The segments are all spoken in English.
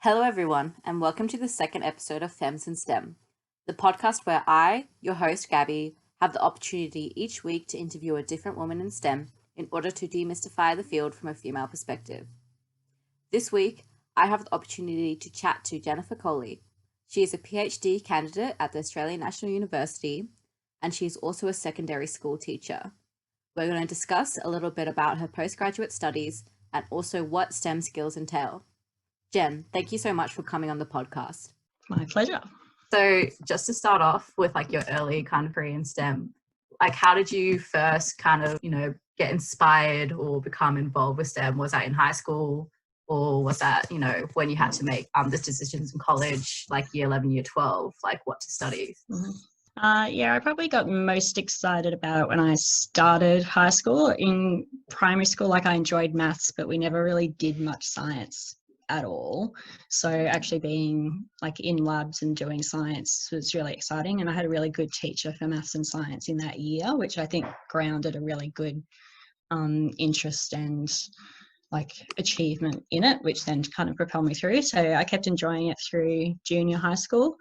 Hello, everyone, and welcome to the second episode of Femmes in STEM, the podcast where I, your host, Gabi, have the opportunity each week to interview a different woman in STEM in order to demystify the field from a female perspective. This week, I have the opportunity to chat to Jennifer Colley. She is a PhD candidate at the Australian National University, and she is also a secondary school teacher. We're going to discuss a little bit about her postgraduate studies and also what STEM skills entail. Jen, thank you so much for coming on the podcast. My pleasure. So just to start off with your early kind of career in STEM, how did you first kind of, get inspired or become involved with STEM? Was that in high school, or was that, when you had to make the decisions in college, year 11, year 12, what to study? Mm-hmm. I probably got most excited about it when I started high school. In primary school, I enjoyed maths, but we never really did much science at all. So actually being in labs and doing science was really exciting. And I had a really good teacher for maths and science in that year, which I think grounded a really good interest and achievement in it, which then kind of propelled me through. So I kept enjoying it through junior high school.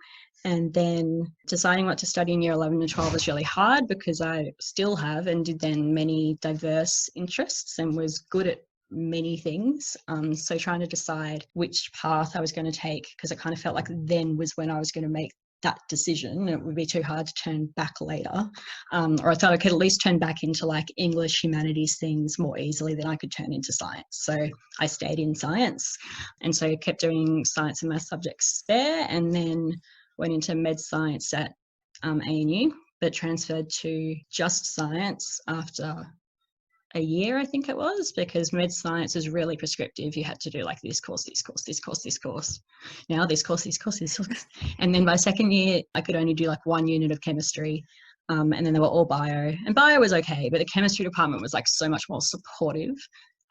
And then deciding what to study in year 11 and 12 was really hard because I still have and did then many diverse interests and was good at many things. So trying to decide which path I was going to take, because it kind of felt like then was when I was going to make that decision. It would be too hard to turn back later. Or I thought I could at least turn back into English, humanities things more easily than I could turn into science. So I stayed in science and so kept doing science and math subjects there, and then went into med science at ANU, but transferred to just science after a year, I think it was, because med science is really prescriptive. You had to do this course, this course, this course, this course. Now this course, this course, this course. And then by second year, I could only do 1 unit of chemistry. And then they were all bio. And bio was okay, but the chemistry department was so much more supportive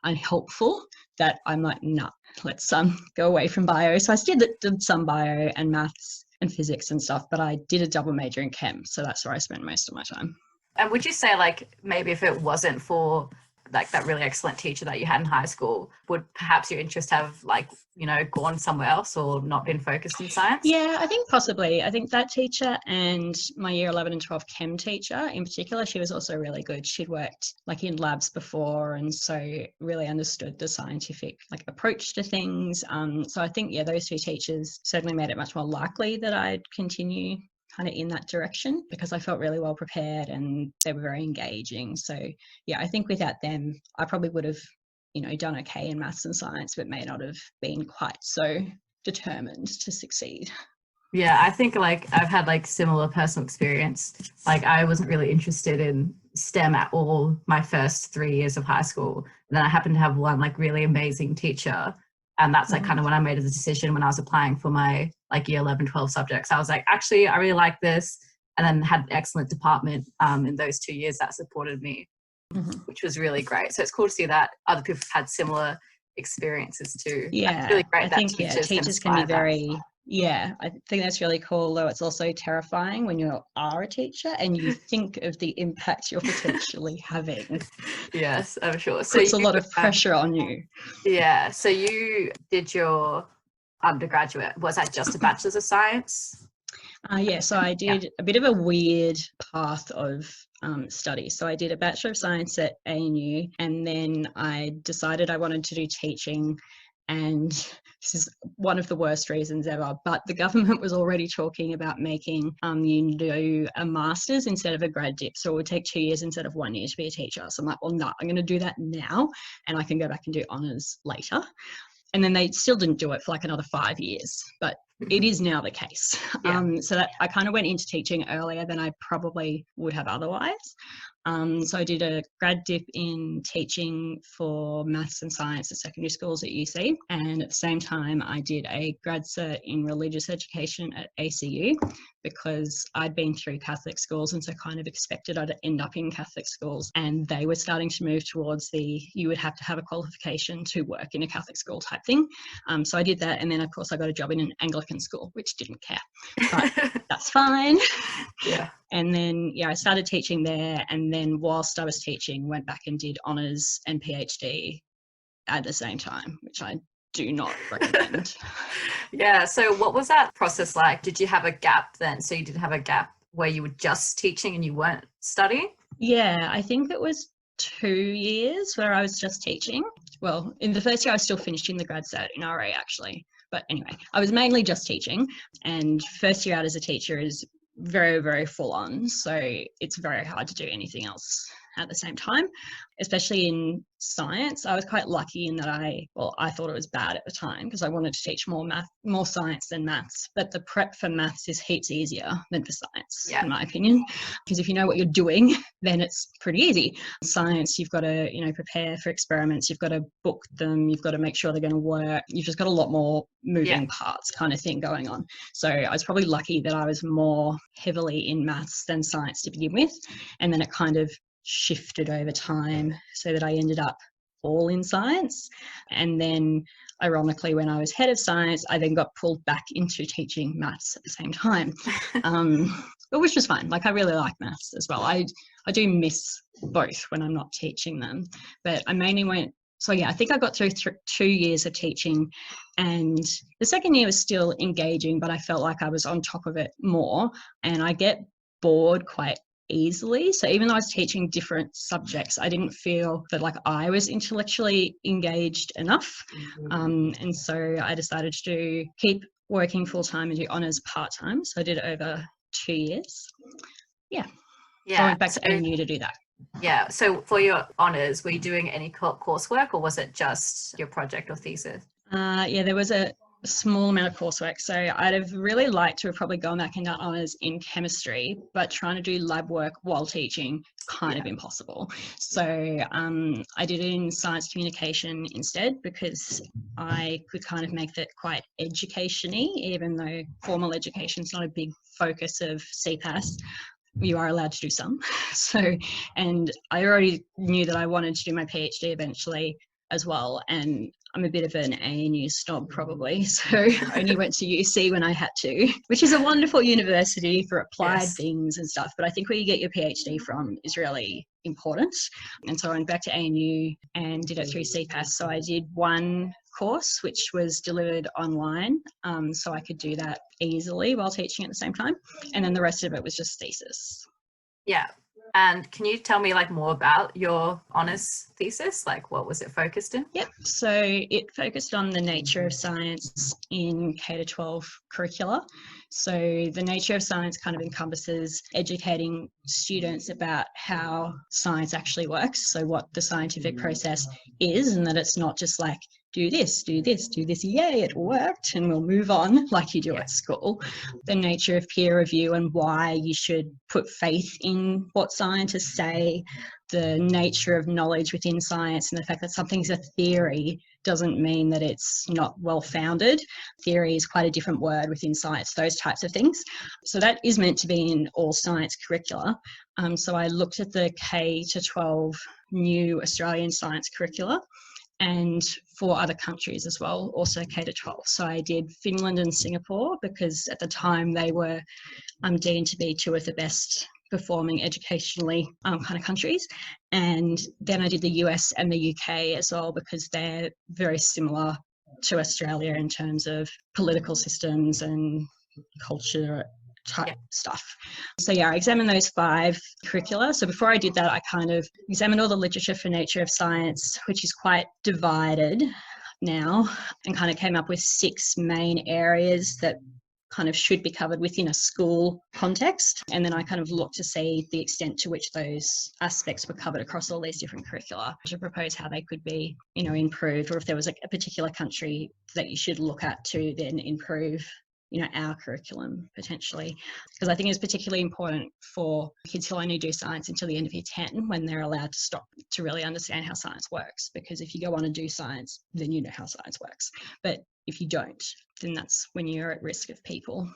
and helpful that I'm nah, let's go away from bio. So I still did some bio and maths and physics and stuff, but I did a double major in chem. So that's where I spent most of my time. And would you say maybe if it wasn't for that really excellent teacher that you had in high school, would perhaps your interest have gone somewhere else or not been focused in science? Yeah, I think possibly. I think that teacher and my year 11 and 12 chem teacher in particular, she was also really good. She'd worked in labs before and so really understood the scientific approach to things. So I think, those two teachers certainly made it much more likely that I'd continue kind of in that direction because I felt really well prepared and they were very engaging. So I think without them, I probably would have, done okay in maths and science, but may not have been quite so determined to succeed. Yeah, I think I've had similar personal experience. I wasn't really interested in STEM at all my first 3 years of high school. And then I happened to have one really amazing teacher. And that's kind of when I made a decision when I was applying for my year 11, 12 subjects. I was actually, I really like this. And then had an excellent department in those 2 years that supported me, which was really great. So it's cool to see that other people have had similar experiences too. Yeah, it's really great I think teachers can be very... Yeah, I think that's really cool, though it's also terrifying when you are a teacher and you think of the impact you're potentially having. Yes, I'm sure. So it's a lot of pressure on you. Yeah, so you did your undergraduate. Was that just a Bachelor's of Science? So I did a bit of a weird path of study. So I did a Bachelor of Science at ANU and then I decided I wanted to do teaching. And this is one of the worst reasons ever, but the government was already talking about making you do a master's instead of a grad dip. So it would take 2 years instead of 1 year to be a teacher. So I'm well, no, I'm going to do that now and I can go back and do honours later. And then they still didn't do it for another 5 years, but it is now the case. So that I kind of went into teaching earlier than I probably would have otherwise. So I did a grad dip in teaching for maths and science at secondary schools at UC. And at the same time, I did a grad cert in religious education at ACU because I'd been through Catholic schools and so kind of expected I'd end up in Catholic schools. And they were starting to move towards you would have to have a qualification to work in a Catholic school type thing. So I did that. And then, of course, I got a job in an Anglican school, which didn't care, but that's fine. Yeah. And then, I started teaching there. And then whilst I was teaching, went back and did honours and PhD at the same time, which I do not recommend. Yeah. So what was that process like? Did you have a gap then? So you didn't have a gap where you were just teaching and you weren't studying? Yeah, I think it was 2 years where I was just teaching. Well, in the first year, I was still finishing the grad cert in RA actually. But anyway, I was mainly just teaching, and first year out as a teacher is very, very full on. So it's very hard to do anything else at the same time, especially in science. I was quite lucky in that I thought it was bad at the time because I wanted to teach more science than maths. But the prep for maths is heaps easier than for science, in my opinion, because if you know what you're doing, then it's pretty easy. Science, you've got to, prepare for experiments. You've got to book them. You've got to make sure they're going to work. You've just got a lot more moving parts kind of thing going on. So I was probably lucky that I was more heavily in maths than science to begin with. And then it kind of shifted over time so that I ended up all in science. And then ironically, when I was head of science, I then got pulled back into teaching maths at the same time, but which was fine. Like, I really like maths as well. I do miss both when I'm not teaching them, but I mainly went. So yeah, I think I got through 2 years of teaching, and the second year was still engaging, but I felt like I was on top of it more, and I get bored quite easily. So even though I was teaching different subjects, I didn't feel that like I was intellectually engaged enough. And so I decided to keep working full-time and do honours part-time. So I did it over 2 years. Yeah. So I went back to ANU to do that. Yeah. So for your honours, were you doing any coursework, or was it just your project or thesis? Yeah, there was a small amount of coursework. So I'd have really liked to have probably gone back and done honours in chemistry, but trying to do lab work while teaching, kind of impossible. So I did it in science communication instead, because I could kind of make that quite education-y, even though formal education is not a big focus of CPAS. You are allowed to do some. So, and I already knew that I wanted to do my PhD eventually as well. And I'm a bit of an ANU snob probably. So I only went to UC when I had to, which is a wonderful university for applied things and stuff. But I think where you get your PhD from is really important. And so I went back to ANU and did it through CPAS. So I did one course which was delivered online, so I could do that easily while teaching at the same time, and then the rest of it was just thesis. And can you tell me like more about your honours thesis? Like, what was it focused in? Yep. So it focused on the nature of science in K-12 curricula. So the nature of science kind of encompasses educating students about how science actually works. So what the scientific process is, and that it's not just like, do this, do this, do this, yay, it worked, and we'll move on like you do at school. The nature of peer review and why you should put faith in what scientists say, the nature of knowledge within science, and the fact that something's a theory doesn't mean that it's not well-founded. Theory is quite a different word within science, those types of things. So that is meant to be in all science curricula. So I looked at the K-12 new Australian science curricula, and for other countries as well, also K-12. So I did Finland and Singapore because at the time they were deemed to be two of the best performing educationally kind of countries. And then I did the US and the UK as well because they're very similar to Australia in terms of political systems and culture type stuff. So yeah, I examined those 5 curricula. So before I did that, I kind of examined all the literature for nature of science, which is quite divided now, and kind of came up with 6 main areas that kind of should be covered within a school context. And then I kind of looked to see the extent to which those aspects were covered across all these different curricula to propose how they could be, improved, or if there was like a particular country that you should look at to then improve our curriculum potentially. Because I think it's particularly important for kids who only do science until the end of year 10 when they're allowed to stop to really understand how science works. Because if you go on and do science, then you know how science works. But if you don't, then that's when you're at risk of people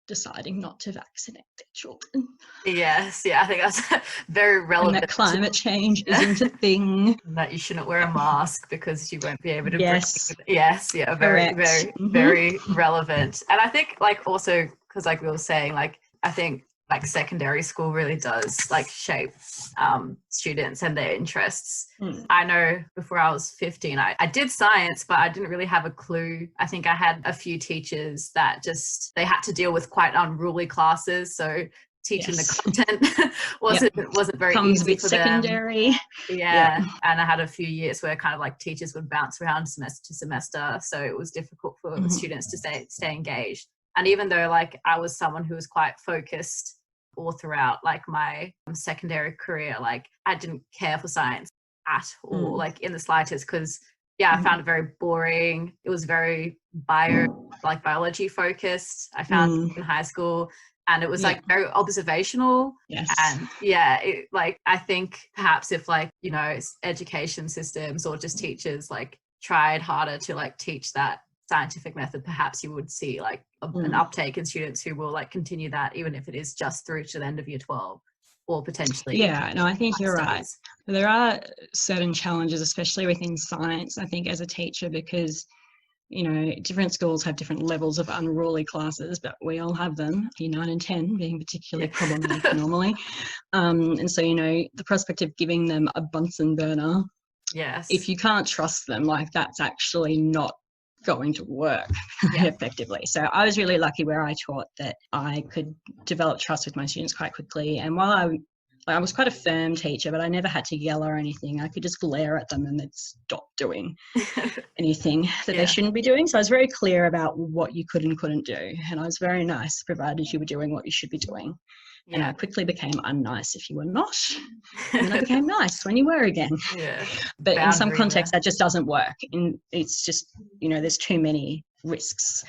deciding not to vaccinate their children. Yes, I think that's very relevant. And that climate change isn't a thing. That you shouldn't wear a mask because you won't be able to Yes. breathe. Yes, very, very, very relevant. And I think like also, because like we were saying, like I think like secondary school really does like shape students and their interests. I know before I was 15, I did science, but I didn't really have a clue. I think I had a few teachers that just, they had to deal with quite unruly classes. So teaching the content wasn't very Comes easy a bit for secondary. them. Yeah. And I had a few years where kind of like teachers would bounce around semester to semester. So it was difficult for students to stay engaged. And even though like I was someone who was quite focused all throughout like my secondary career, like I didn't care for science at all, like in the slightest, because I found it very boring. It was very biology focused. I found in high school, and it was like very observational. And like I think perhaps if like, you know, education systems or just teachers like tried harder to like teach that scientific method, perhaps you would see like an uptake in students who will like continue that, even if it is just through to the end of year 12 or potentially. No, I think you're right. There are certain challenges, especially within science, I think, as a teacher, because, you know, different schools have different levels of unruly classes, but we all have them, year 9 and 10 being particularly problematic normally. And so, you know, the prospect of giving them a Bunsen burner, if you can't trust them, like that's actually not going to work effectively. So I was really lucky where I taught that I could develop trust with my students quite quickly. And while I was quite a firm teacher, but I never had to yell or anything. I could just glare at them and they'd stop doing anything that they shouldn't be doing. So I was very clear about what you could and couldn't do. And I was very nice, provided you were doing what you should be doing. And I quickly became unnice if you were not. And then I became nice when you were again. But in some contexts, that just doesn't work. And it's just, you know, there's too many risks.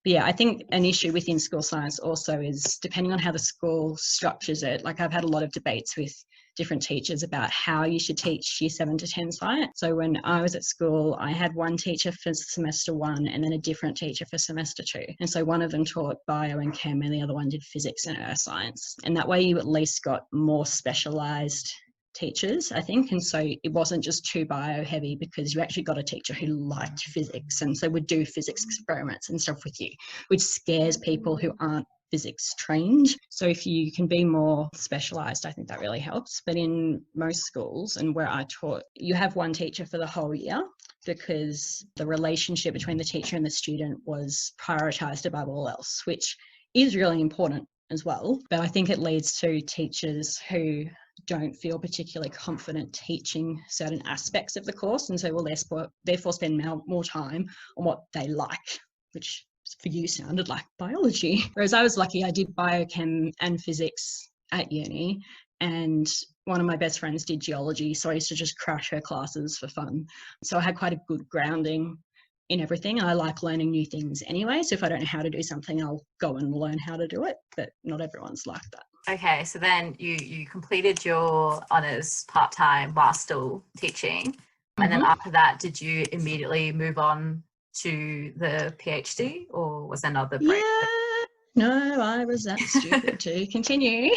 But I think an issue within school science also is depending on how the school structures it. Like I've had a lot of debates with different teachers about how you should teach year 7 to 10 science. So when I was at school, I had one teacher for semester 1 and then a different teacher for semester 2. And so one of them taught bio and chem and the other one did physics and earth science. And that way you at least got more specialised teachers, I think. And so it wasn't just too bio heavy, because you actually got a teacher who liked physics and so would do physics experiments and stuff with you, which scares people who aren't physics trained. So if you can be more specialized, I think that really helps. But in most schools and where I taught, you have one teacher for the whole year, because the relationship between the teacher and the student was prioritized above all else, which is really important as well. But I think it leads to teachers who don't feel particularly confident teaching certain aspects of the course, and so will therefore spend more time on what they like, which for you sounded like biology. Whereas I was lucky, I did biochem and physics at uni, and one of my best friends did geology, so I used to just crash her classes for fun. So I had quite a good grounding in everything. I like learning new things anyway, so if I don't know how to do something, I'll go and learn how to do it, but not everyone's like that. Okay, so then you completed your honours part-time while still teaching. And then after that, did you immediately move on to the PhD, or was there another break? No, I was that stupid to continue.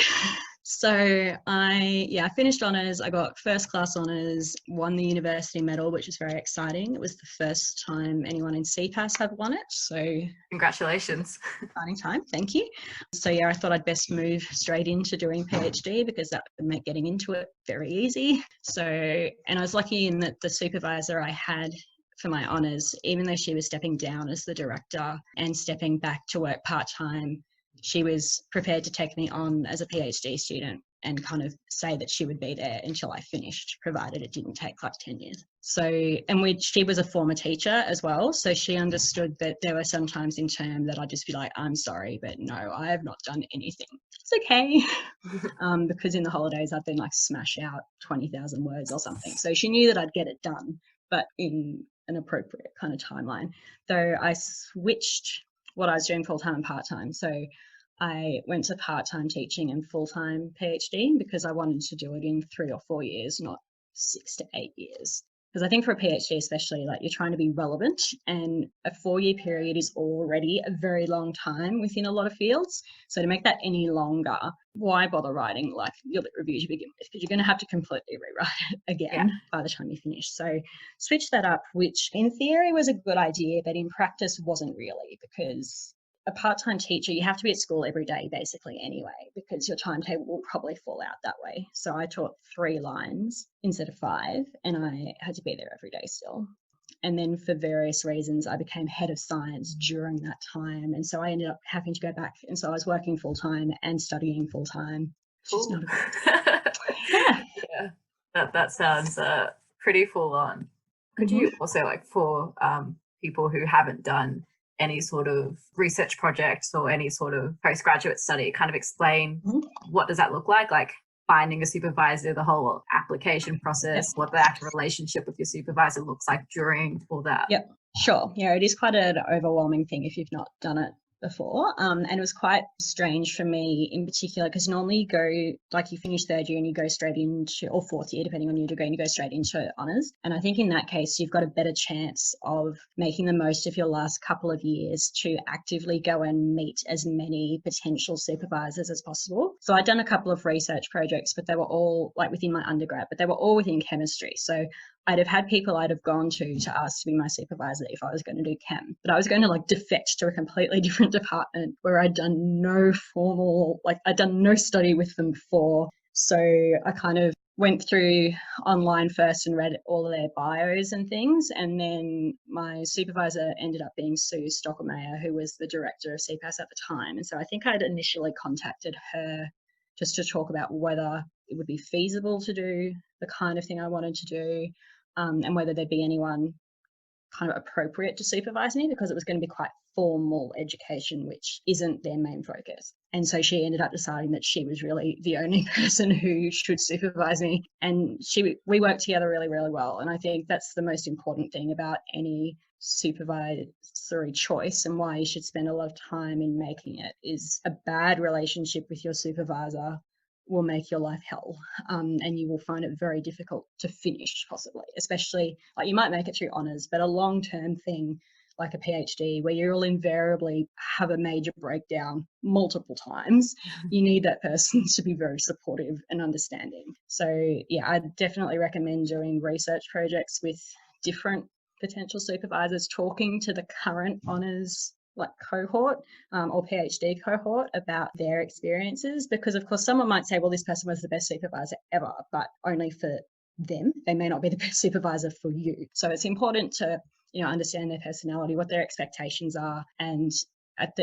So I finished honours. I got first class honours, won the university medal, which was very exciting. It was the first time anyone in CPAS had won it. So congratulations. Exciting time, thank you. So I thought I'd best move straight into doing PhD, because that would make getting into it very easy. So, and I was lucky in that the supervisor I had for my honours, even though she was stepping down as the director and stepping back to work part-time, she was prepared to take me on as a PhD student and kind of say that she would be there until I finished, provided it didn't take like 10 years. So, and she was a former teacher as well, so she understood that there were some times in term that I'd just be like, I'm sorry, but no, I have not done anything. It's okay. Because in the holidays I've been like smash out 20,000 words or something. So she knew that I'd get it done, but in an appropriate kind of timeline. Though I switched what I was doing full-time and part-time. So I went to part-time teaching and full-time PhD, because I wanted to do it in 3 or 4 years, not 6 to 8 years. Because I think for a PhD especially, like you're trying to be relevant, and a 4-year period is already a very long time within a lot of fields. So to make that any longer, why bother writing like your lit review to begin with? Because you're going to have to completely rewrite it again by the time you finish. So switch that up, which in theory was a good idea, but in practice wasn't really, because a part-time teacher, you have to be at school every day basically anyway, because your timetable will probably fall out that way. So I taught 3 lines instead of 5, and I had to be there every day still. And then for various reasons, I became head of science during that time. And so I ended up having to go back. And so I was working full-time and studying full-time. It's just not a good. Yeah. Yeah. That sounds pretty full on. Could you also, like, for people who haven't done any sort of research projects or any sort of postgraduate study, kind of explain what does that look like finding a supervisor, the whole application process, what the actual relationship with your supervisor looks like during all that? Yep, sure. Yeah, it is quite an overwhelming thing if you've not done it before. And it was quite strange for me in particular, because normally you go, like, you finish 3rd year and you go straight into, or 4th year, depending on your degree, and you go straight into honours. And I think in that case, you've got a better chance of making the most of your last couple of years to actively go and meet as many potential supervisors as possible. So I'd done a couple of research projects, but they were all like within my undergrad, but they were all within chemistry. So I'd have had people I'd have gone to ask to be my supervisor if I was going to do chem, but I was going to like defect to a completely different department where I'd done no formal, like I'd done no study with them before. So I kind of went through online first and read all of their bios and things. And then my supervisor ended up being Sue Stockelmayer, who was the director of CPAS at the time. And so I think I'd initially contacted her just to talk about whether it would be feasible to do the kind of thing I wanted to do, and whether there'd be anyone kind of appropriate to supervise me, because it was going to be quite formal education, which isn't their main focus. And so she ended up deciding that she was really the only person who should supervise me. And we worked together really, really well. And I think that's the most important thing about any supervisory choice, and why you should spend a lot of time in making it, is a bad relationship with your supervisor will make your life hell, and you will find it very difficult to finish, possibly, especially, like, you might make it through honours, but a long-term thing like a PhD where you'll invariably have a major breakdown multiple times, you need that person to be very supportive and understanding. So yeah, I definitely recommend doing research projects with different potential supervisors, talking to the current honours like cohort or PhD cohort about their experiences, because of course someone might say, well, this person was the best supervisor ever, but only for them. They may not be the best supervisor for you. So it's important to, understand their personality, what their expectations are, and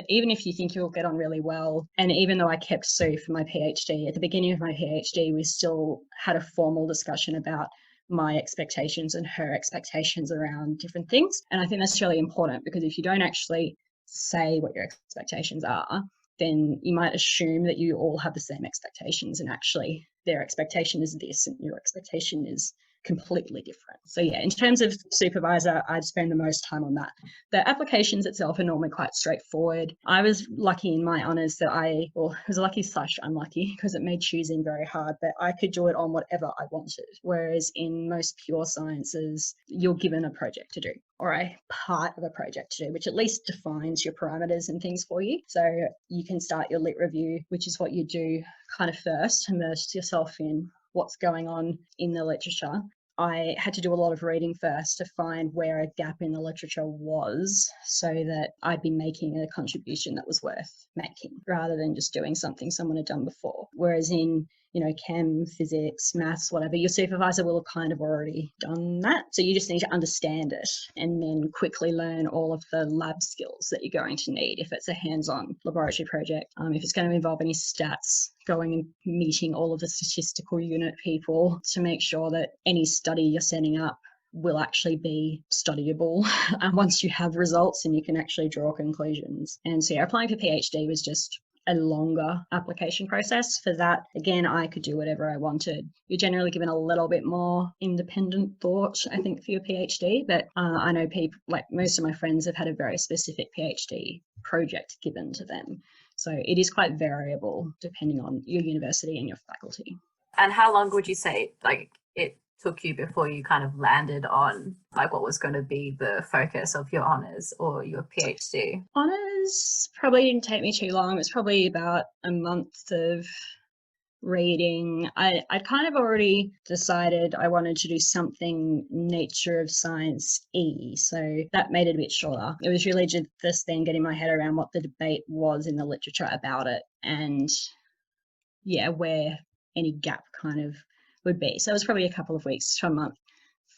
even if you think you'll get on really well. And even though I kept Sue for my PhD, at the beginning of my PhD, we still had a formal discussion about my expectations and her expectations around different things. And I think that's really important, because if you don't actually say what your expectations are, then you might assume that you all have the same expectations, and actually their expectation is this and your expectation is completely different. So yeah, in terms of supervisor, I'd spend the most time on that. The applications itself are normally quite straightforward. I was lucky in my honours that I was lucky / unlucky, because it made choosing very hard, but I could do it on whatever I wanted. Whereas in most pure sciences, you're given a project to do, or a part of a project to do, which at least defines your parameters and things for you. So you can start your lit review, which is what you do kind of first, immerse yourself in what's going on in the literature. I had to do a lot of reading first to find where a gap in the literature was, so that I'd be making a contribution that was worth making, rather than just doing something someone had done before. Whereas in, chem, physics, maths, whatever, your supervisor will have kind of already done that. So you just need to understand it and then quickly learn all of the lab skills that you're going to need if it's a hands-on laboratory project. If it's going to involve any stats, going and meeting all of the statistical unit people to make sure that any study you're setting up will actually be studyable once you have results and you can actually draw conclusions. And so yeah, applying for PhD was just a longer application process. For that, again, I could do whatever I wanted. You're generally given a little bit more independent thought, I think, for your PhD, but I know people, like most of my friends, have had a very specific PhD project given to them. So it is quite variable depending on your university and your faculty. And how long would you say, like, it took you before you kind of landed on, like, what was going to be the focus of your honours or your PhD? Honours probably didn't take me too long. It was probably about a month of reading. I'd kind of already decided I wanted to do something nature of science so that made it a bit shorter. It was really just then getting my head around what the debate was in the literature about it, and where any gap kind of would be. So it was probably a couple of weeks to a month.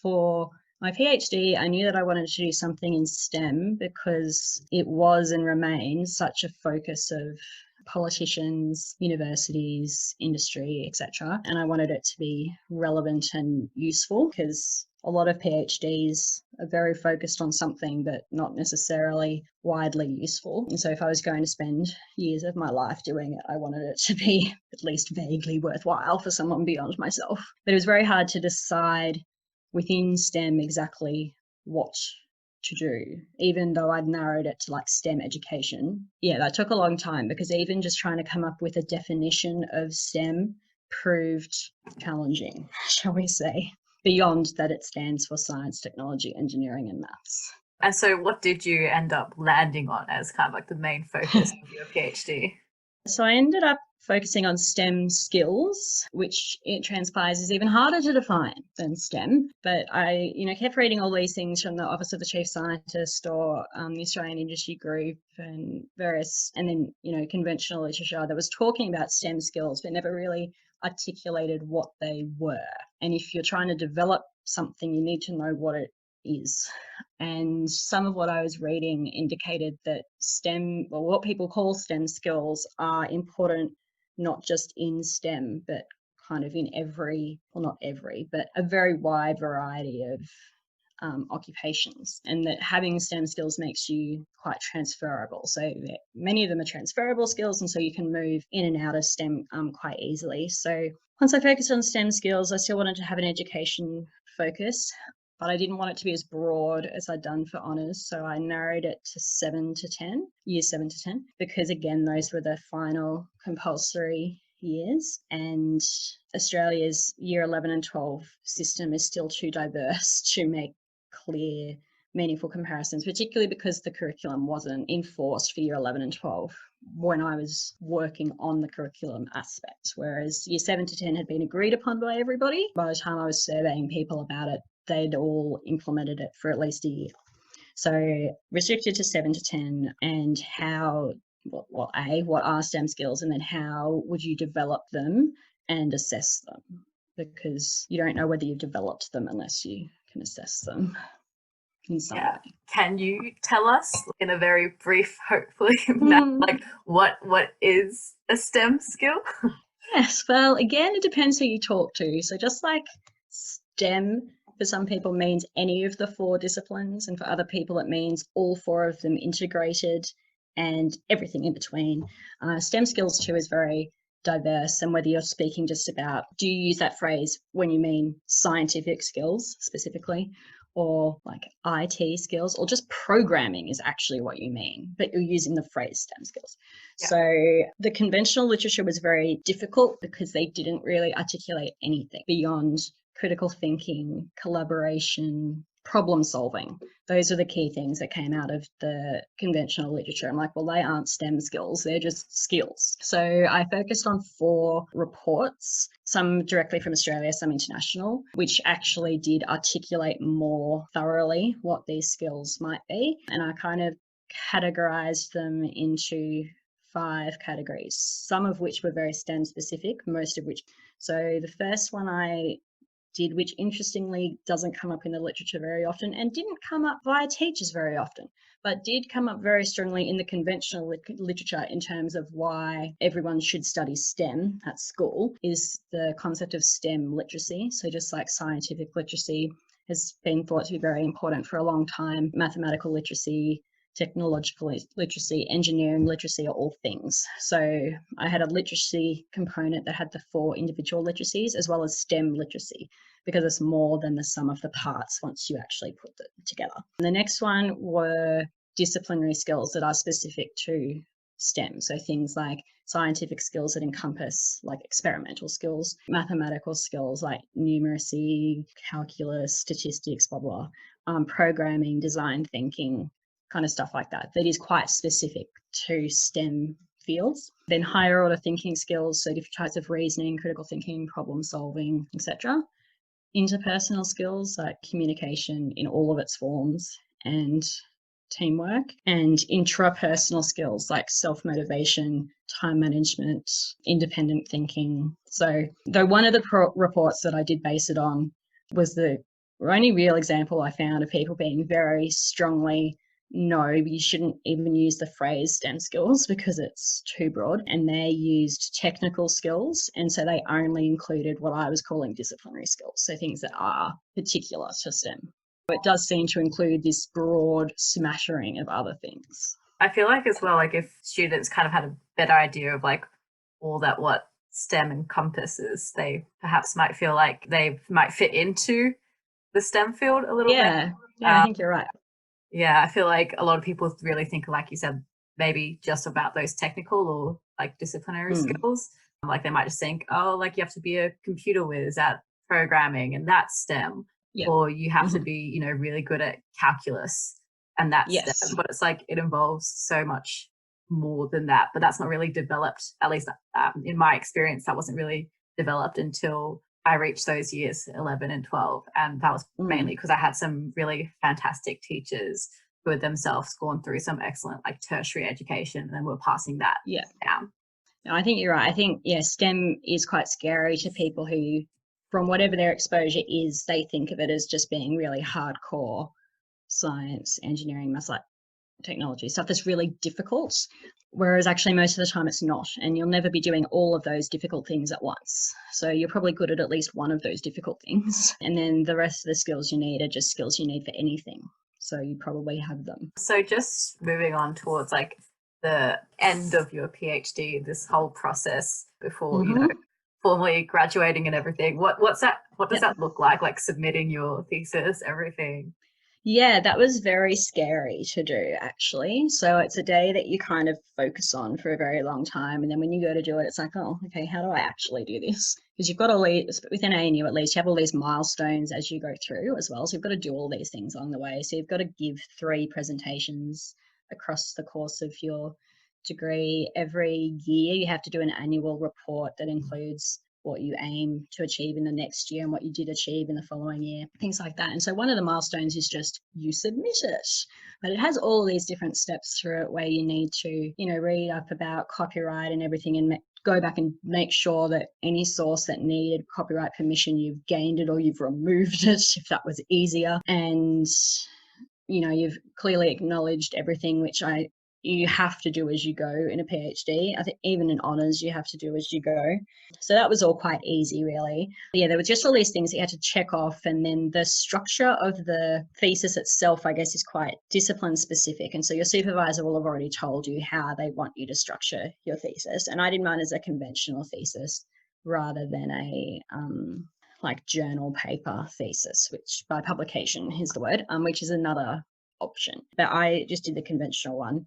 For my PhD, I knew that I wanted to do something in STEM because it was and remains such a focus of politicians, universities, industry, etc. And I wanted it to be relevant and useful because a lot of PhDs are very focused on something but not necessarily widely useful. And so if I was going to spend years of my life doing it, I wanted it to be at least vaguely worthwhile for someone beyond myself. But it was very hard to decide within STEM exactly what to do, even though I'd narrowed it to like STEM education. Yeah, that took a long time because even just trying to come up with a definition of STEM proved challenging, shall we say, beyond that it stands for science, technology, engineering, and maths. And so what did you end up landing on as kind of like the main focus of your PhD? So I ended up focusing on STEM skills, which it transpires is even harder to define than STEM. But I, kept reading all these things from the Office of the Chief Scientist or the Australian Industry Group and various, and then, conventional literature that was talking about STEM skills, but never really articulated what they were. And if you're trying to develop something, you need to know what it is. And some of what I was reading indicated that STEM, or what people call STEM skills, are important not just in STEM, but kind of in every, well, not every, but a very wide variety of occupations, and that having STEM skills makes you quite transferable. So many of them are transferable skills, and so you can move in and out of STEM quite easily. So once I focused on STEM skills, I still wanted to have an education focus, but I didn't want it to be as broad as I'd done for honours. So I narrowed it to years 7 to 10, because again, those were the final compulsory years, and Australia's year 11 and 12 system is still too diverse to make clear, meaningful comparisons, particularly because the curriculum wasn't enforced for year 11 and 12 when I was working on the curriculum aspect, whereas year 7 to 10 had been agreed upon by everybody. By the time I was surveying people about it, they'd all implemented it for at least a year. So restricted to 7 to 10, and how, what are STEM skills, and then how would you develop them and assess them? Because you don't know whether you've developed them unless you can assess them in some way. Can you tell us in a very brief, hopefully, like what is a STEM skill? Yes, well, again, it depends who you talk to. So just like STEM for some people means any of the 4 disciplines, and for other people it means all 4 of them integrated and everything in between. STEM skills too is very diverse, and whether you're speaking just about, do you use that phrase when you mean scientific skills specifically, or like IT skills, or just programming is actually what you mean, but you're using the phrase STEM skills. Yeah. So the conventional literature was very difficult because they didn't really articulate anything beyond critical thinking, collaboration, problem solving. Those are the key things that came out of the conventional literature. I'm like, well, they aren't STEM skills, they're just skills. So I focused on 4 reports, some directly from Australia, some international, which actually did articulate more thoroughly what these skills might be. And I kind of categorized them into 5 categories, some of which were very STEM specific, most of which. So the first one I did, which interestingly doesn't come up in the literature very often, and didn't come up via teachers very often, but did come up very strongly in the conventional literature in terms of why everyone should study STEM at school, is the concept of STEM literacy. So just like scientific literacy has been thought to be very important for a long time, mathematical literacy, technological literacy, engineering literacy are all things. So I had a literacy component that had the 4 individual literacies as well as STEM literacy, because it's more than the sum of the parts once you actually put them together. And the next one were disciplinary skills that are specific to STEM. So things like scientific skills that encompass like experimental skills, mathematical skills like numeracy, calculus, statistics, blah, blah, programming, design thinking, kind of stuff like that, that is quite specific to STEM fields. Then higher order thinking skills, so different types of reasoning, critical thinking, problem solving, etc. Interpersonal skills like communication in all of its forms and teamwork, and intrapersonal skills like self-motivation, time management, independent thinking. So though one of the reports that I did base it on was the only real example I found of people being very strongly, no, you shouldn't even use the phrase STEM skills because it's too broad. And they used technical skills. And so they only included what I was calling disciplinary skills. So things that are particular to STEM. It does seem to include this broad smattering of other things. I feel like as well, like if students kind of had a better idea of like all that what STEM encompasses, they perhaps might feel like they might fit into the STEM field a little bit. Yeah, I think you're right. Yeah, I feel like a lot of people really think, like you said, maybe just about those technical or like disciplinary skills. Like they might just think, oh, like you have to be a computer whiz at programming and that's STEM. Yeah. Or you have to be, you know, really good at calculus and that's STEM. But it's like it involves so much more than that. But that's not really developed, at least in my experience, that wasn't really developed until I reached those years 11 and 12. And that was mainly because I had some really fantastic teachers who had themselves gone through some excellent like tertiary education and then were passing that down. No, I think you're right. I think, STEM is quite scary to people who, from whatever their exposure is, they think of it as just being really hardcore science, engineering, maths, like technology, stuff that's really difficult. Whereas actually most of the time it's not, and you'll never be doing all of those difficult things at once. So you're probably good at least one of those difficult things. And then the rest of the skills you need are just skills you need for anything. So you probably have them. So just moving on towards like the end of your PhD, this whole process before, you know, formally graduating and everything. What does that look like? Like submitting your thesis, everything? Yeah, that was very scary to do, actually. So it's a day that you kind of focus on for a very long time. And then when you go to do it, it's like, oh, okay, how do I actually do this? Because you've got to lead, within ANU at least, you have all these milestones as you go through as well. So you've got to do all these things along the way. So you've got to give 3 presentations across the course of your degree. Every year you have to do an annual report that includes what you aim to achieve in the next year and what you did achieve in the following year, things like that. And so one of the milestones is just you submit it, but it has all these different steps through it where you need to, you know, read up about copyright and everything and go back and make sure that any source that needed copyright permission, you've gained it or you've removed it if that was easier. And, you know, you've clearly acknowledged everything, which you have to do as you go in a PhD. I think even in honours, you have to do as you go. So that was all quite easy, really. But yeah, there were just all these things that you had to check off. And then the structure of the thesis itself, I guess, is quite discipline specific. And so your supervisor will have already told you how they want you to structure your thesis. And I did mine as a conventional thesis rather than a like journal paper thesis, which by publication is the word, which is another option. But I just did the conventional one.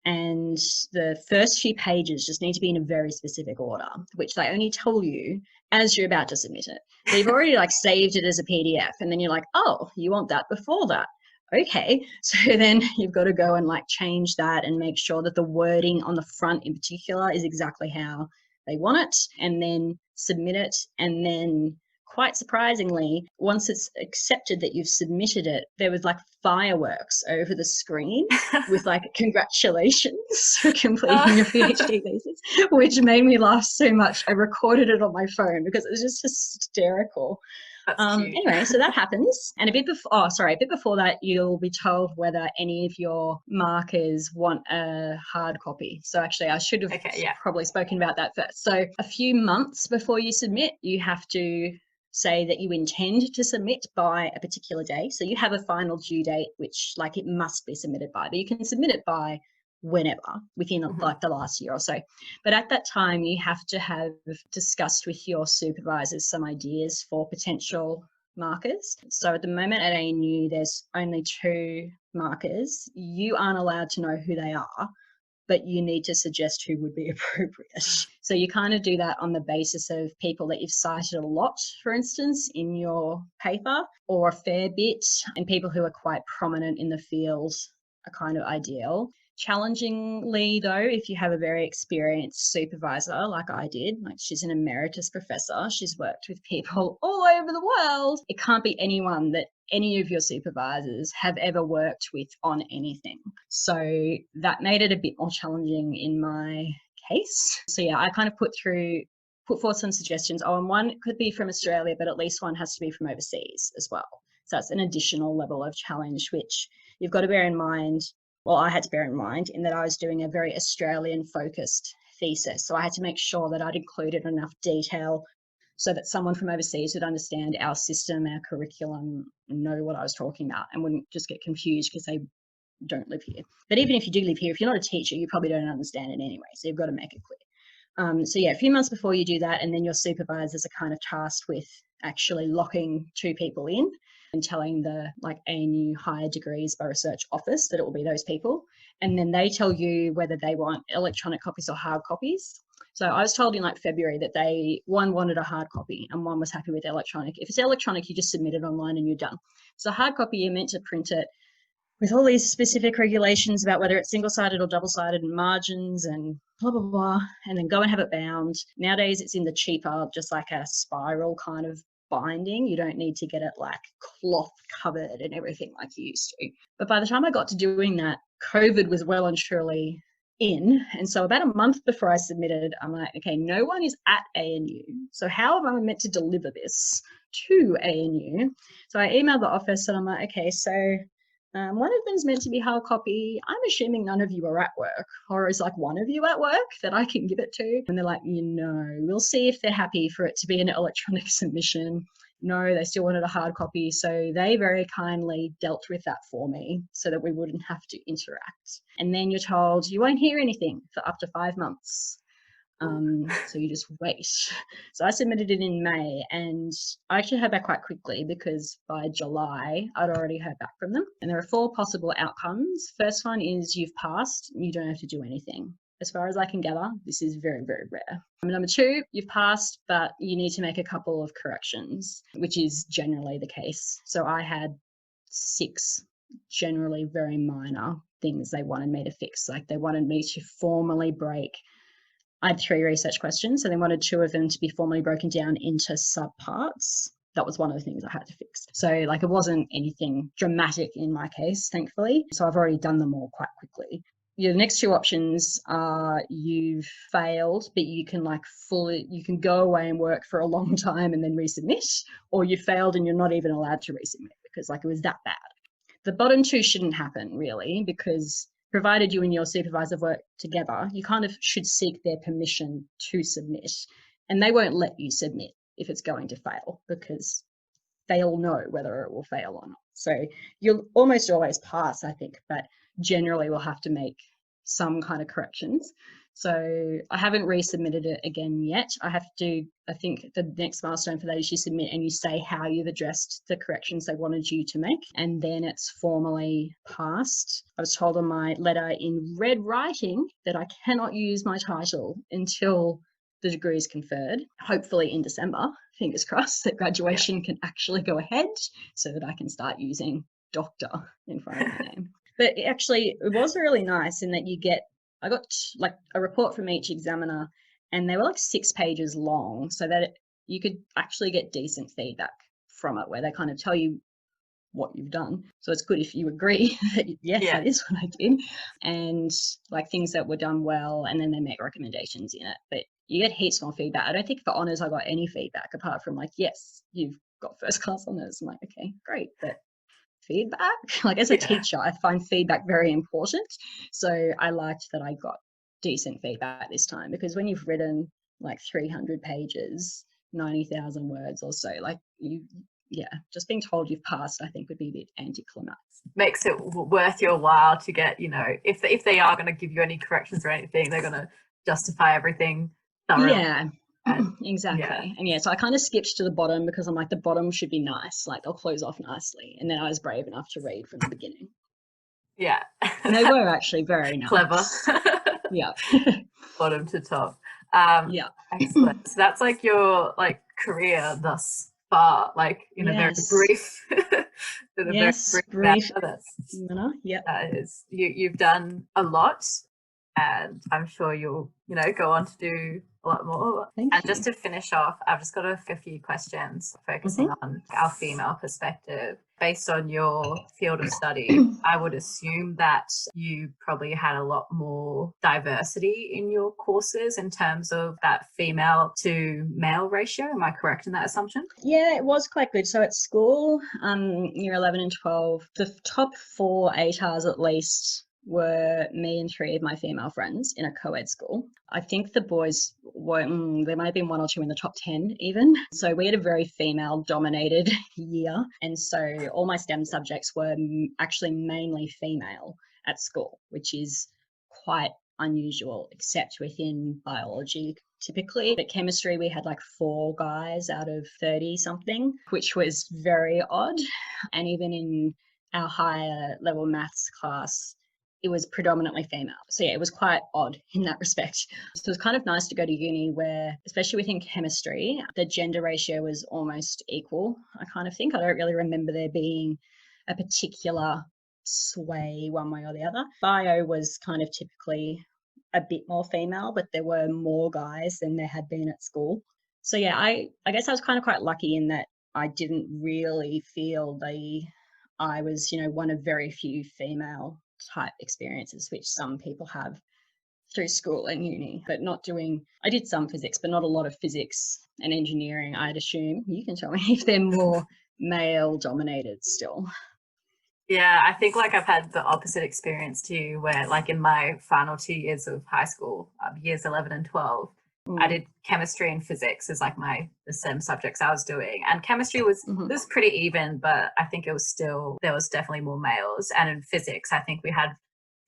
And the first few pages just need to be in a very specific order, which they only tell you as you're about to submit it. So you've already like saved it as a PDF and then you're like, oh, you want that before that. Okay. So then you've got to go and like change that and make sure that the wording on the front in particular is exactly how they want it, and then submit it. And then quite surprisingly, once it's accepted that you've submitted it, there was like fireworks over the screen with like congratulations for completing your PhD thesis, which made me laugh so much. I recorded it on my phone because it was just hysterical. Anyway, so that happens. And a bit before that, you'll be told whether any of your markers want a hard copy. So actually, I should have probably spoken about that first. So a few months before you submit, you have to say that you intend to submit by a particular day. So you have a final due date, which like it must be submitted by, but you can submit it by whenever within like the last year or so. But at that time, you have to have discussed with your supervisors some ideas for potential markers. So at the moment at ANU, there's only 2 markers. You aren't allowed to know who they are, but you need to suggest who would be appropriate. So you kind of do that on the basis of people that you've cited a lot, for instance, in your paper, or a fair bit, and people who are quite prominent in the field are kind of ideal. Challengingly, though, if you have a very experienced supervisor like I did, like she's an emeritus professor, she's worked with people all over the world, it can't be anyone that any of your supervisors have ever worked with on anything. So that made it a bit more challenging in my case. So yeah, I kind of put forth some suggestions. Oh, and one could be from Australia, but at least one has to be from overseas as well. So that's an additional level of challenge, which you've got to bear in mind. Well, I had to bear in mind in that I was doing a very Australian focused thesis. So I had to make sure that I'd included enough detail so that someone from overseas would understand our system, our curriculum, know what I was talking about and wouldn't just get confused because they don't live here. But even if you do live here, if you're not a teacher, you probably don't understand it anyway. So you've got to make it clear. So yeah, a few months before you do that, and then your supervisors are kind of tasked with actually locking two people in and telling the like ANU higher degrees by research office that it will be those people. And then they tell you whether they want electronic copies or hard copies. So I was told in like February that one wanted a hard copy and one was happy with electronic. If it's electronic, you just submit it online and you're done. So hard copy, you're meant to print it with all these specific regulations about whether it's single-sided or double-sided and margins and blah, blah, blah, and then go and have it bound. Nowadays, it's in the cheaper, just like a spiral kind of binding. You don't need to get it like cloth covered and everything like you used to. But by the time I got to doing that, COVID was well and truly in. And so about a month before I submitted, I'm like, okay, no one is at ANU. So how am I meant to deliver this to ANU? So I emailed the office and I'm like, okay, so one of them is meant to be hard copy. I'm assuming none of you are at work, or is like one of you at work that I can give it to? And they're like, we'll see if they're happy for it to be an electronic submission. No, they still wanted a hard copy. So they very kindly dealt with that for me so that we wouldn't have to interact. And then you're told you won't hear anything for up to 5 months. So you just wait. So I submitted it in May and I actually heard back quite quickly because by July I'd already heard back from them. And there are 4 possible outcomes. First one is you've passed, you don't have to do anything. As far as I can gather, this is very, very rare. Number 2, you've passed, but you need to make a couple of corrections, which is generally the case. So I had 6 generally very minor things they wanted me to fix. Like they wanted me to formally break. I had 3 research questions, so they wanted 2 of them to be formally broken down into subparts. That was one of the things I had to fix. So like it wasn't anything dramatic in my case, thankfully. So I've already done them all quite quickly. The next 2 options are you've failed, but you can you can go away and work for a long time and then resubmit, or you failed and you're not even allowed to resubmit because like it was that bad. The bottom 2 shouldn't happen really because provided you and your supervisor work together, you kind of should seek their permission to submit. And they won't let you submit if it's going to fail because they'll know whether it will fail or not. So you'll almost always pass, I think, but generally we'll have to make some kind of corrections. So I haven't resubmitted it again yet. I think the next milestone for that is you submit and you say how you've addressed the corrections they wanted you to make, and then it's formally passed. I was told on my letter in red writing that I cannot use my title until the degree is conferred, hopefully in December, fingers crossed, that graduation can actually go ahead so that I can start using doctor in front of my name. But it was really nice in that I got like a report from each examiner and they were like 6 pages long so that you could actually get decent feedback from it where they kind of tell you what you've done. So it's good if you agree that yes, that is what I did, and like things that were done well, and then they make recommendations in it. But you get heaps more feedback. I don't think for honours I got any feedback apart from like, yes, you've got first class honours. I'm like, okay, great, but feedback, like as a teacher, I find feedback very important. So I liked that I got decent feedback this time because when you've written like 300 pages, 90,000 words or so, like just being told you've passed, I think would be a bit anticlimactic. Makes it worth your while to get, if they are going to give you any corrections or anything, they're going to justify everything thoroughly. Yeah. Exactly. And so I kind of skipped to the bottom because I'm like, the bottom should be nice, like they'll close off nicely. And then I was brave enough to read from the beginning. Yeah. And they were actually very nice. Clever. Yeah. Bottom to top. Yeah. Excellent. So that's like your career thus far, like in a very Yes. brief, in a very Yes. brief Brief manner. That's manner. Yep. that is you've done a lot, and I'm sure you'll go on to do a lot more. Thank And just you. to finish off, I've just got a few questions focusing on our female perspective. Based on your field of study, I would assume that you probably had a lot more diversity in your courses in terms of that female to male ratio. Am I correct in that assumption? Yeah, it was quite good. So at school, year 11 and 12, the top 4 ATARs at least were me and 3 of my female friends in a co-ed school. I think the boys were, there might have been 1 or 2 in the top 10 even. So we had a very female dominated year. And so all my STEM subjects were actually mainly female at school, which is quite unusual, except within biology typically. But chemistry, we had like 4 guys out of 30 something, which was very odd. And even in our higher level maths class, it was predominantly female. So yeah, it was quite odd in that respect. So it was kind of nice to go to uni where, especially within chemistry, the gender ratio was almost equal. I kind of think, I don't really remember there being a particular sway one way or the other. Bio was kind of typically a bit more female, but there were more guys than there had been at school. So yeah, I guess I was kind of quite lucky in that I didn't really feel I was, one of very few female type experiences, which some people have through school and uni, but I did some physics, but not a lot of physics and engineering. I'd assume you can tell me if they're more male dominated still. Yeah, I think like I've had the opposite experience to you, where like in my final 2 years of high school, years 11 and 12, I did chemistry and physics as like the STEM subjects I was doing, and chemistry was pretty even, but I think there was definitely more males. And in physics, I think we had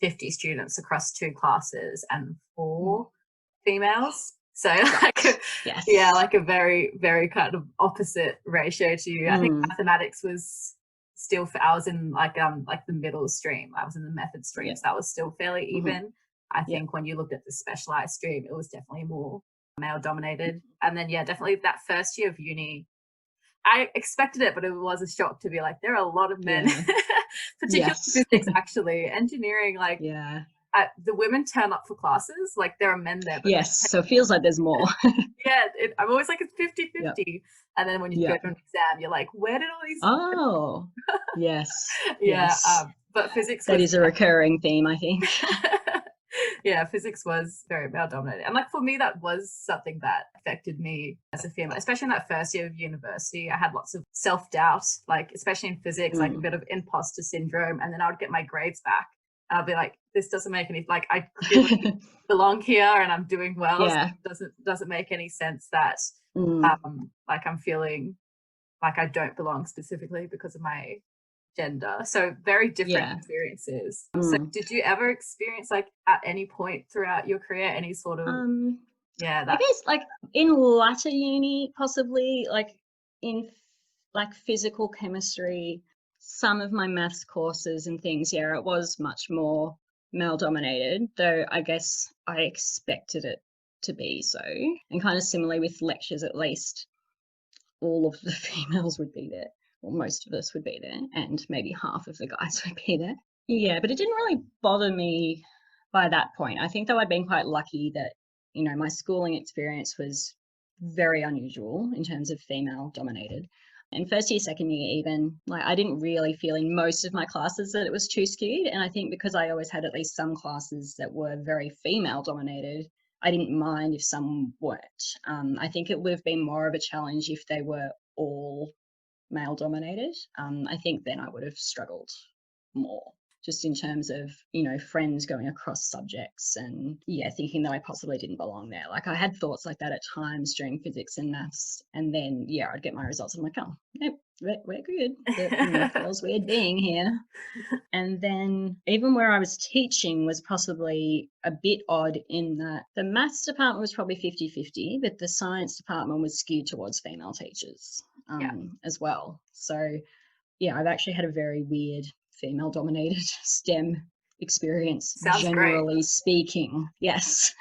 50 students across 2 classes and 4 females. So like Yes. yeah, like a very, very kind of opposite ratio to you. I think mathematics was still, I was in like the middle stream. I was in the method stream, so that was still fairly even. I think when you looked at the specialized stream, it was definitely more male dominated. And then yeah, definitely that first year of uni, I expected it, but it was a shock to be like, there are a lot of men, particularly physics, actually. Engineering, like the women turn up for classes, like there are men there. But so it feels like there's more. yeah, I'm always like, it's 50-50. And then when you go to an exam, you're like, where did all these... Oh, yes. yeah, but physics that is a recurring theme, I think. Yeah, physics was very male dominated. And like for me, that was something that affected me as a female, especially in that first year of university. I had lots of self-doubt, like especially in physics, like a bit of imposter syndrome. And then I would get my grades back and I'll be like, this doesn't make any, like I clearly belong here and I'm doing well. So it doesn't make any sense that like I'm feeling like I don't belong specifically because of my gender. So very different experiences. So did you ever experience like at any point throughout your career any sort of I guess like in latter uni, possibly like in like physical chemistry, some of my maths courses and things, it was much more male dominated, though I guess I expected it to be so. And kind of similarly with lectures, at least all of the females would be there, or most of us would be there, and maybe half of the guys would be there. Yeah, but it didn't really bother me by that point. I think though I'd been quite lucky that, my schooling experience was very unusual in terms of female dominated. And first year, second year, even, like I didn't really feel in most of my classes that it was too skewed. And I think because I always had at least some classes that were very female dominated, I didn't mind if some weren't. I think it would have been more of a challenge if they were all male dominated. I think then I would have struggled more, just in terms of, friends going across subjects and thinking that I possibly didn't belong there. Like I had thoughts like that at times during physics and maths, and then I'd get my results and I'm like, oh nope, we're good, but it feels weird being here. And then even where I was teaching was possibly a bit odd in that the maths department was probably 50-50, but the science department was skewed towards female teachers as well. So I've actually had a very weird female dominated STEM experience. Sounds generally great. Speaking. Yes.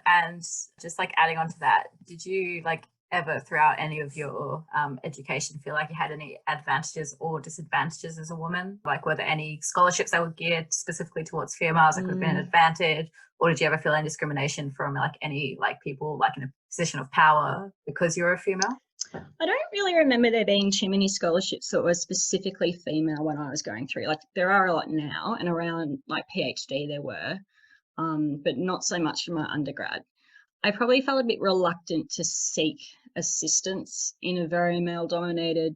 And just like adding on to that, did you like ever throughout any of your education feel like you had any advantages or disadvantages as a woman? Like, were there any scholarships that were geared specifically towards females that could have been an advantage? Or did you ever feel any discrimination from like any like people like in a position of power because you're a female? I don't really remember there being too many scholarships that were specifically female when I was going through. Like there are a lot now, and around like PhD there were, but not so much for my undergrad. I probably felt a bit reluctant to seek assistance in a very male-dominated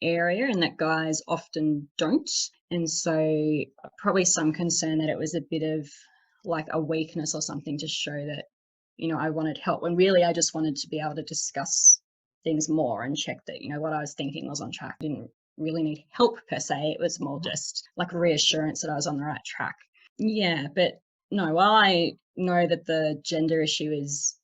area, and that guys often don't. And so probably some concern that it was a bit of like a weakness or something to show that, you know, I wanted help, when really I just wanted to be able to discuss things more and check that, you know, what I was thinking was on track. I didn't really need help per se. It was more just like reassurance that I was on the right track. Yeah, but no, while I know that the gender issue is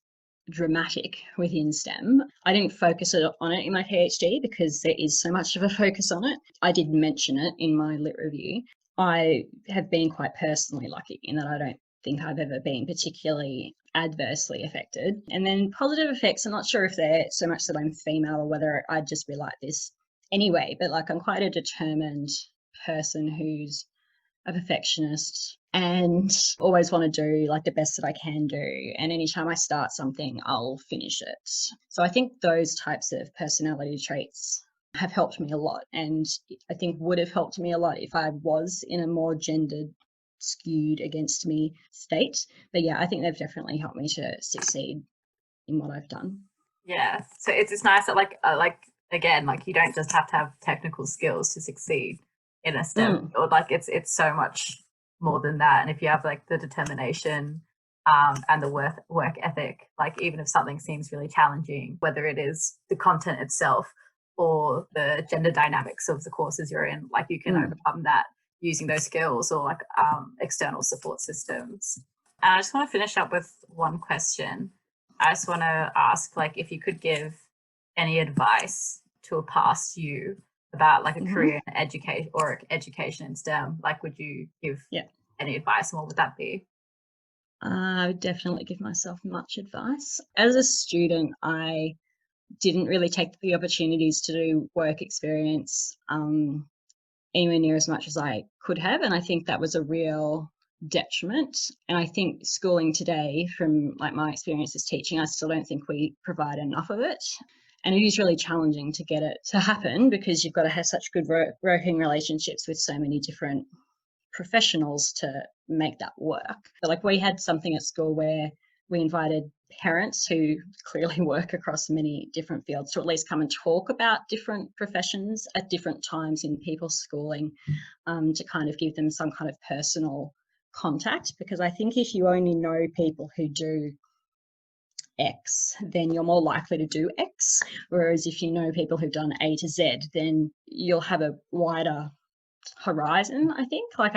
dramatic within STEM, I didn't focus on it in my PhD because there is so much of a focus on it. I did mention it in my lit review. I have been quite personally lucky in that I don't think I've ever been particularly adversely affected. And then positive effects, I'm not sure if they're so much that I'm female or whether I'd just be like this anyway, but like I'm quite a determined person who's a perfectionist and always want to do like the best that I can do. And anytime I start something, I'll finish it. So I think those types of personality traits have helped me a lot, and I think would have helped me a lot if I was in a more gendered, skewed against me state. But yeah, I think they've definitely helped me to succeed in what I've done. Yeah, so it's nice that like again, like you don't just have to have technical skills to succeed in a STEM field. Like it's so much more than that. And if you have like the determination and the work ethic, like even if something seems really challenging, whether it is the content itself or the gender dynamics of the courses you're in, like you can overcome that using those skills or like external support systems. And I just want to finish up with one question. I just want to ask, like, if you could give any advice to a past you about like a career in education in STEM, like, would you give any advice, and what would that be? I would definitely give myself much advice. As a student, I didn't really take the opportunities to do work experience anywhere near as much as I could have. And I think that was a real detriment. And I think schooling today, from like my experience as teaching, I still don't think we provide enough of it. And it is really challenging to get it to happen because you've got to have such good working relationships with so many different professionals to make that work. But like we had something at school where we invited parents who clearly work across many different fields to at least come and talk about different professions at different times in people's schooling, to kind of give them some kind of personal contact. Because I think if you only know people who do X, then you're more likely to do X. Whereas if you know people who've done A to Z, then you'll have a wider horizon, I think. Like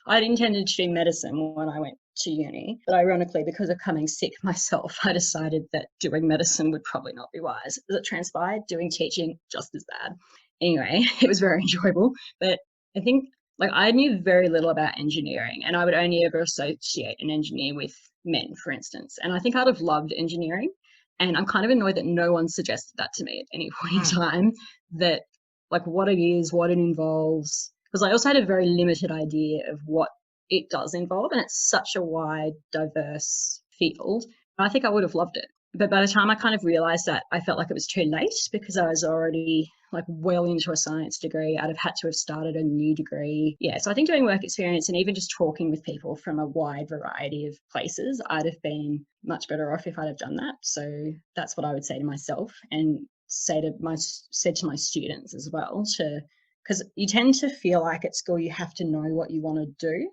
I'd intended to do medicine when I went to uni, but ironically, because of coming sick myself, I decided that doing medicine would probably not be wise. As it transpired, doing teaching just as bad. Anyway, it was very enjoyable, but I think like I knew very little about engineering, and I would only ever associate an engineer with men, for instance. And I think I'd have loved engineering, and I'm kind of annoyed that no one suggested that to me at any point in time, that like what it is, what it involves, because I also had a very limited idea of what it does involve, and it's such a wide, diverse field. I think I would have loved it. But by the time I kind of realized that, I felt like it was too late because I was already like well into a science degree. I'd have had to have started a new degree. Yeah, so I think doing work experience and even just talking with people from a wide variety of places, I'd have been much better off if I'd have done that. So that's what I would say to myself, and said to my students as well, because you tend to feel like at school you have to know what you want to do.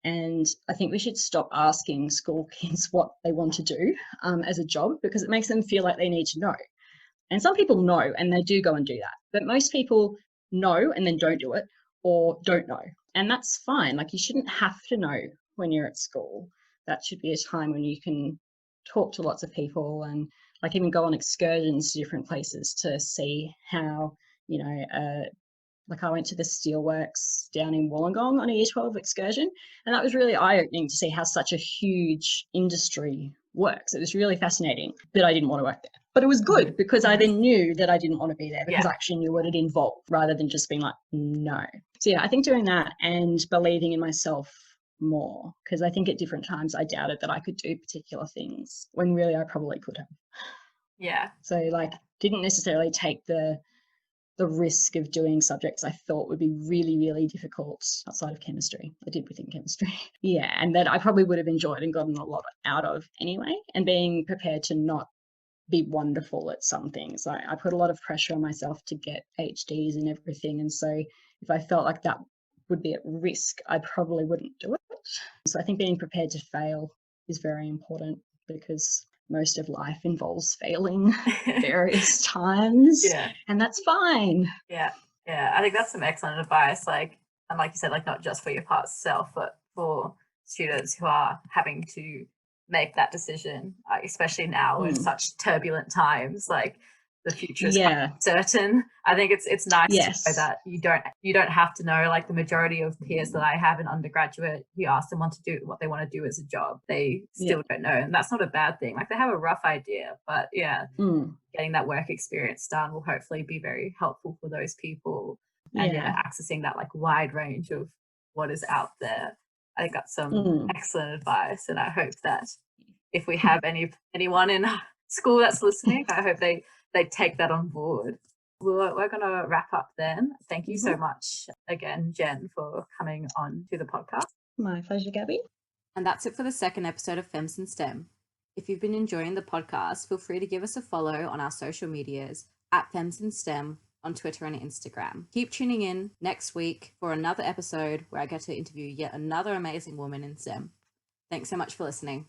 And I think we should stop asking school kids what they want to do as a job, because it makes them feel like they need to know. And some people know and they do go and do that. But most people know and then don't do it, or don't know. And that's fine. Like you shouldn't have to know when you're at school. That should be a time when you can talk to lots of people and like even go on excursions to different places to see how, you know, like I went to the steelworks down in Wollongong on a Year 12 excursion, and that was really eye-opening to see how such a huge industry works. It was really fascinating, but I didn't want to work there. But it was good because I then knew that I didn't want to be there because Yeah. I actually knew what it involved rather than just being like, no. So yeah, I think doing that and believing in myself more, because I think at different times I doubted that I could do particular things when really I probably could have. Yeah. So like didn't necessarily take the risk of doing subjects I thought would be really, really difficult outside of chemistry. I did within chemistry. Yeah, and that I probably would have enjoyed and gotten a lot out of anyway, and being prepared to not be wonderful at some things. I put a lot of pressure on myself to get HDs and everything, and so if I felt like that would be at risk, I probably wouldn't do it. So I think being prepared to fail is very important because most of life involves failing various times, Yeah. and that's fine. Yeah. Yeah. I think that's some excellent advice. Like, and like you said, like not just for your past self, but for students who are having to make that decision, especially now in such turbulent times. Like the future is quite Yeah. uncertain. I think it's nice to know Yes. that you don't have to know. Like the majority of peers that I have in undergraduate, you ask someone to do what they want to do as a job, they still don't know, and that's not a bad thing. Like they have a rough idea, but yeah, getting that work experience done will hopefully be very helpful for those people. And yeah, accessing that like wide range of what is out there. I think that's some excellent advice, and I hope that if we have anyone in school that's listening, I hope they take that on board. We're going to wrap up then. Thank you so much again, Jen, for coming on to the podcast. My pleasure, Gabi. And that's it for the second episode of Femmes in STEM. If you've been enjoying the podcast, feel free to give us a follow on our social medias at Femmes in STEM on Twitter and Instagram. Keep tuning in next week for another episode where I get to interview yet another amazing woman in STEM. Thanks so much for listening.